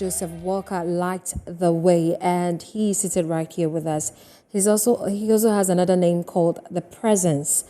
Joseph Walker Light the Way, and he's seated right here with us. He also has another name called The Presence,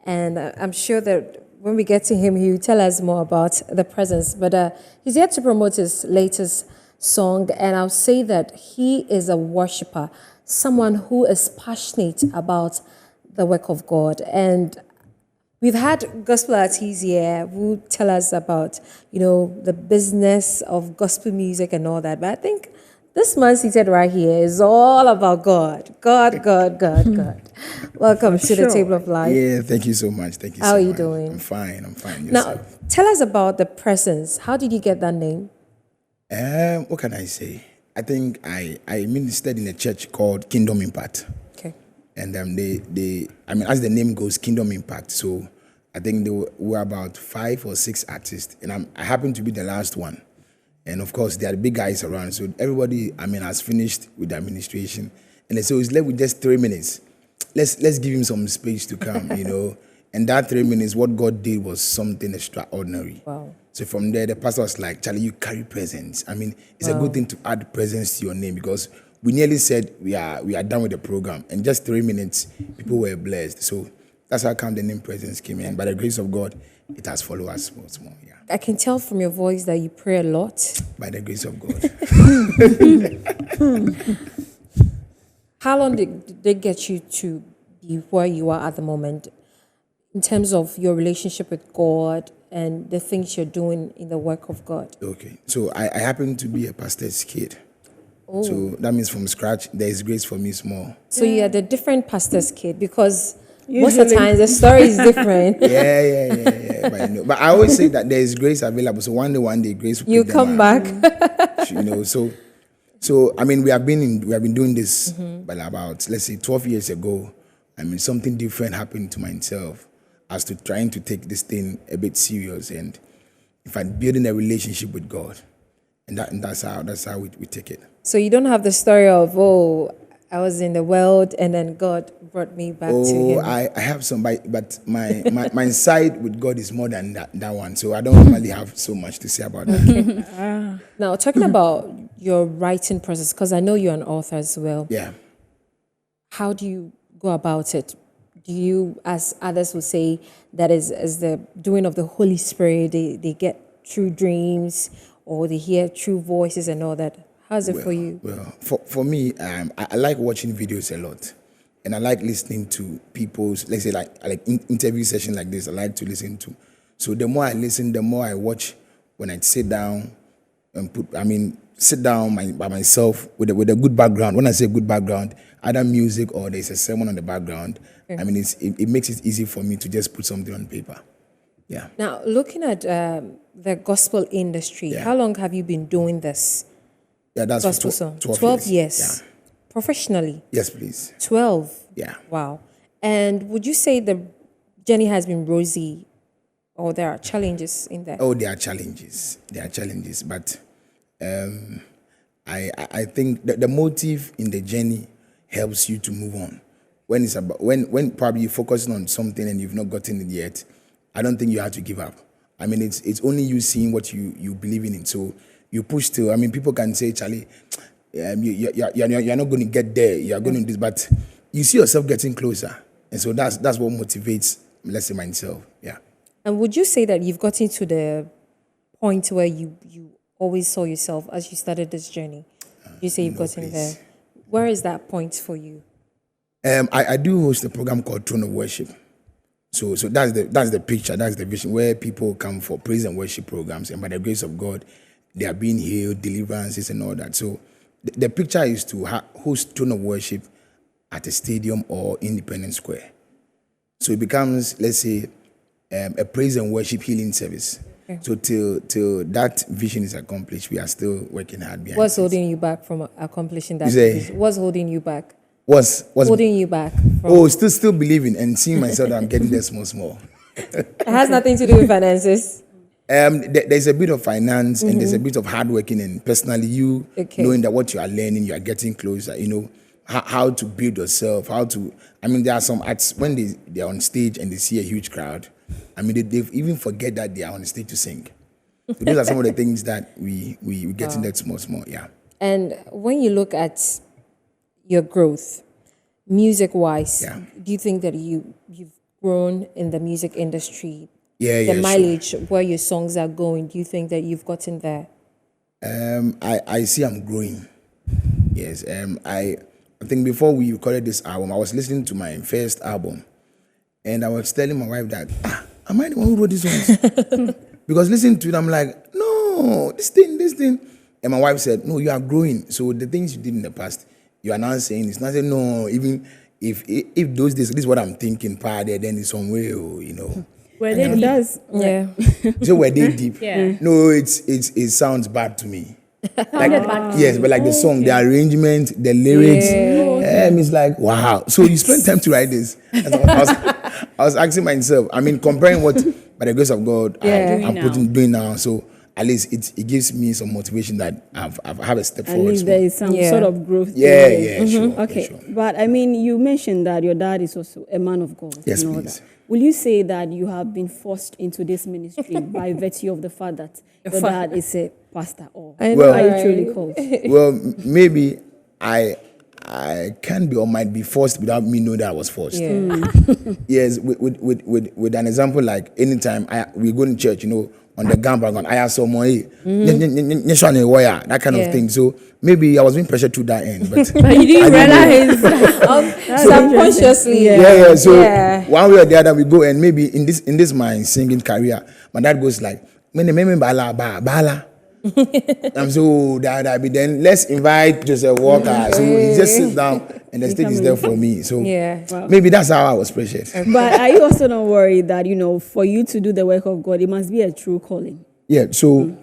and I'm sure that when we get to him, he will tell us more about The Presence. But he's here to promote his latest song, and I'll say that he is a worshiper, someone who is passionate about the work of God. And we've had gospel artists here who tell us about, the business of gospel music and all that. But I think this man seated right here is all about God. God. Welcome to the Table of Life. Yeah, thank you so much. Thank you How so are you much. doing? I'm fine. Now, tell us about The Presence. How did you get that name? What can I say? I think I ministered in a church called Kingdom Impact. Okay. And as the name goes, Kingdom Impact. So I think there were about 5 or 6 artists, and I happened to be the last one. And of course, there are big guys around. So everybody, has finished with the administration. And so it's left with just 3 minutes. Let's give him some space to come, And that 3 minutes, what God did was something extraordinary. Wow. So from there, the pastor was like, Charlie, you carry presence. It's a good thing to add presence to your name, because we nearly said we are done with the program. And just 3 minutes, people were blessed. So that's how come the name Presence came in. By the grace of God, it has followed us once more. Yeah. I can tell from your voice that you pray a lot. By the grace of God. How long did they get you to be where you are at the moment in terms of your relationship with God and the things you're doing in the work of God? Okay. So I happen to be a pastor's kid. Oh. So that means from scratch, there is grace for me small. So you are the different pastor's kid, because most of the time the story is different. Yeah. But I always say that there is grace available. So one day grace will You pick come them up. back. So we have been doing this, but about, let's say, 12 years ago. Something different happened to myself as to trying to take this thing a bit serious, and in fact building a relationship with God, and that's how we take it. So you don't have the story of, I was in the world and then God brought me back to Him. I have some, but my side with God is more than that one. So I don't really have so much to say about that. Now, talking about your writing process, because I know you're an author as well. Yeah. How do you go about it? Do you, as others would say, that is the doing of the Holy Spirit, they get true dreams or they hear true voices and all that? How's it for you? Well, for me, I like watching videos a lot, and I like listening to people's, let's say, like interview session like this. I like to listen to. So the more I listen, the more I watch. When I sit down and sit down by myself with a good background. When I say good background, either music or there's a sermon on the background. Okay. It makes it easy for me to just put something on paper. Yeah. Now, looking at the gospel industry, how long have you been doing this? Yeah, that's gospel song. 12 years. Yeah. Professionally? Yes, please. 12? Yeah. Wow. And would you say the journey has been rosy, or there are challenges in there? Oh, there are challenges. But I think that the motive in the journey helps you to move on. When probably you're focusing on something and you've not gotten it yet, I don't think you have to give up. It's only you seeing what you believe in it. So you push through. People can say, Charlie, you're not going to get there. You're going to do this, but you see yourself getting closer, and so that's what motivates, let's say, myself. Yeah. And would you say that you've gotten to the point where you always saw yourself as you started this journey? You say you've gotten there. Where is that point for you? I do host a program called Throne of Worship. So that's the picture, that's the vision, where people come for praise and worship programs, and by the grace of God, they are being healed, deliverances and all that. So the picture is to host Throne of Worship at a stadium or Independence Square. So it becomes, let's say, a praise and worship healing service. Okay. So till that vision is accomplished, we are still working hard behind. What's holding you back from accomplishing that vision? What's holding you back? What's holding you back? From... still believing and seeing myself that I'm getting there small. It has nothing to do with finances. There's a bit of finance and there's a bit of hard working, and personally knowing that what you are learning, you are getting closer, how to build yourself, there are some acts when they're on stage and they see a huge crowd, they even forget that they are on stage to sing. So those are some of the things that we get in that small, yeah. And when you look at your growth, music-wise, Yeah. do you think that you've grown in the music industry? Yeah, The sure. mileage where your songs are going, do you think that you've gotten there? I see I'm growing. Yes. I think before we recorded this album, I was listening to my first album, and I was telling my wife that, am I the one who wrote this one? Because listening to it, I'm like, no, this thing. And my wife said, no, you are growing. So the things you did in the past, you are now saying it's not saying no. Even if those days, this is what I'm thinking, then it's some way, you know. Were they deep? Yeah. So were they deep? Yeah. No, it sounds bad to me. Like, yes, but like the song, the arrangement, the lyrics, it's like wow. So you spend time to write this. I was asking myself. I mean, comparing what by the grace of God I'm doing now. So at least it gives me some motivation that I have a step At forward. least there is some sort of growth. Yeah, there. yeah, sure. Okay, Sure. but I mean, you mentioned that your dad is also a man of God. Yes, and all please. that. Will you say that you have been forced into this ministry by virtue of the fact that your dad is a pastor, or I know, are you right? truly called? Well, maybe I can be or might be forced without me knowing that I was forced. Yeah. Yes, with an example, like anytime we go to church, you know, on the gambang, I ask someone, that kind of thing. So maybe I was being pressured to that end, but But you didn't realize. Subconsciously. yeah. So Yeah. one way or the other, we go, and maybe in this my singing career, my dad goes like, bala. I'm so that then let's invite Joseph Walker. So he just sits down and the stage is there for me. So maybe that's how I was pressured. But are you also not worried that, you know, for you to do the work of God, it must be a true calling? Yeah. So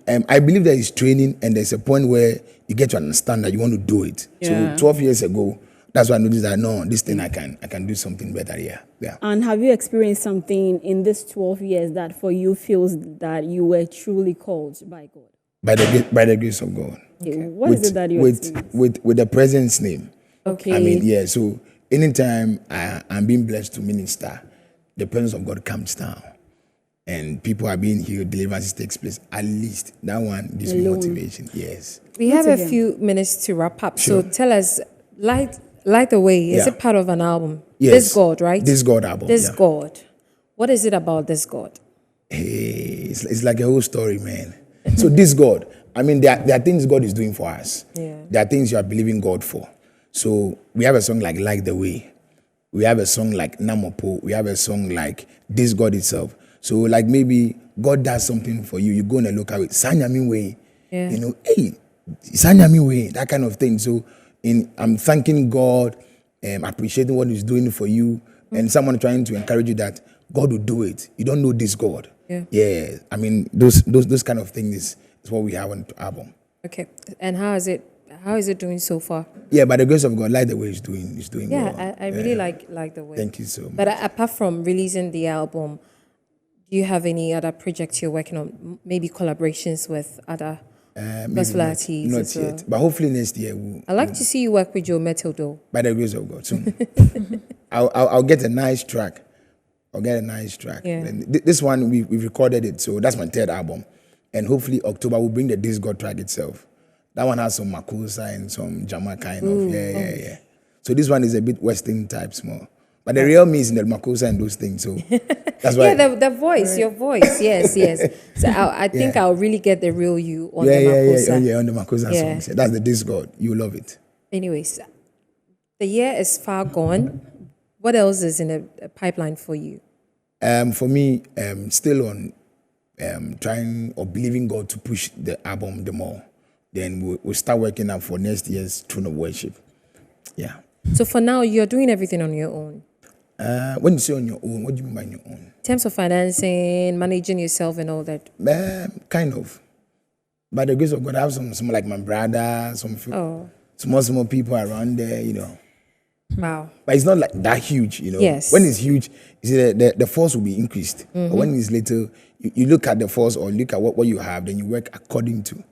I believe there is training, and there's a point where you get to understand that you want to do it. Yeah. So 12 years ago, that's why I noticed that no, this thing I can do something better. Yeah. And have you experienced something in this 12 years that for you feels that you were truly called by God? By the grace of God. Okay. What is it that you experienced? with the presence name? Okay. I mean, yeah. So anytime I'm being blessed to minister, the presence of God comes down, and people are being healed, deliverances takes place. At least that one gives me motivation. Yes. We have a few minutes to wrap up. Sure. So tell us, Light the Way, is Yeah. it part of an album? Yes. This God, right? This God album. This yeah. God. What is it about this God? Hey, it's like a whole story, man. So this God, I mean, there are things God is doing for us. Yeah. There are things you are believing God for. So we have a song like the Way. We have a song like Namopo. We have a song like This God Itself. So like maybe God does something for you. You go and look at it. Sanyami way. Yeah. You know, hey, Sanyami way. That kind of thing. So I'm thanking God, appreciating what He's doing for you, and someone trying to encourage you that God will do it. You don't know this God. Yeah. I mean, those kind of things is what we have on the album. Okay. And how is it doing so far? Yeah, by the grace of God, Like the Way is doing Yeah, well. I really like the Way. Thank you so much. But apart from releasing the album, do you have any other projects you're working on? Maybe collaborations with other gospel artists? Not as well? yet, but hopefully next year. I'd like to see you work with Joe Metal, though. By the grace of God, soon. I'll get a nice track. Yeah. And this one we've recorded it, so that's my third album, and hopefully October we'll bring the This God track itself. That one has some Makosa and some Jama kind of. Yeah. So this one is a bit Western type small. But the real me is in the Makosa and those things. So that's why. Yeah, the voice, your voice. Yes. So I think I'll really get the real you on the Makosa. Yeah, on the Makosa songs. Yeah, that's the This God. You love it. Anyways, the year is far gone. What else is in the pipeline for you? For me, still on trying or believing God to push the album the more. Then we'll start working out for next year's Throne of Worship. Yeah. So for now, you're doing everything on your own. When you say on your own, what do you mean by on your own? In terms of financing, managing yourself and all that. Kind of. By the grace of God, I have some like my brother, some small people around there, you know. Wow. But it's not like that huge, you know. Yes. When it's huge, you see the force will be increased. But when it's little, you look at the force or look at what you have, then you work according to.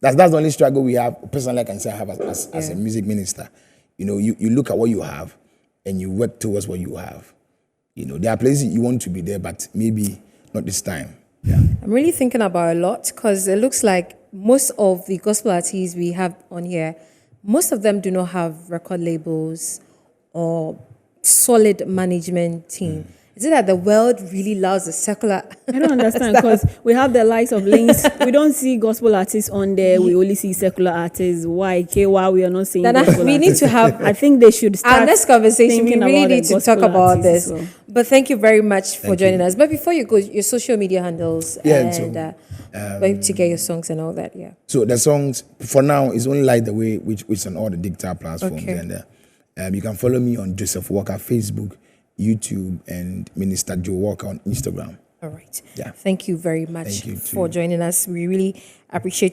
That's the only struggle we have. Personally, I can say I have as a music minister. You know, you look at what you have and you work towards what you have. You know, there are places you want to be there, but maybe not this time. I'm really thinking about a lot because it looks like most of the gospel artists we have on here, most of them do not have record labels or solid management team. Is it that the world really loves the secular? I don't understand because we have the likes of Links. We don't see gospel artists on there. We only see secular artists. Why? Why we are not seeing gospel we need to have. I think they should start Our next conversation, we really need to talk about this. So. But thank you very much for joining us. But before you go, your social media handles and where to get your songs and all that. Yeah. So the songs for now is only Light the Way, which is on all the digital platforms. Okay. And you can follow me on Joseph Walker Facebook, YouTube, and Minister Joe Walker on Instagram. All right. Yeah. Thank you very much Thank you for too. joining us. We really appreciate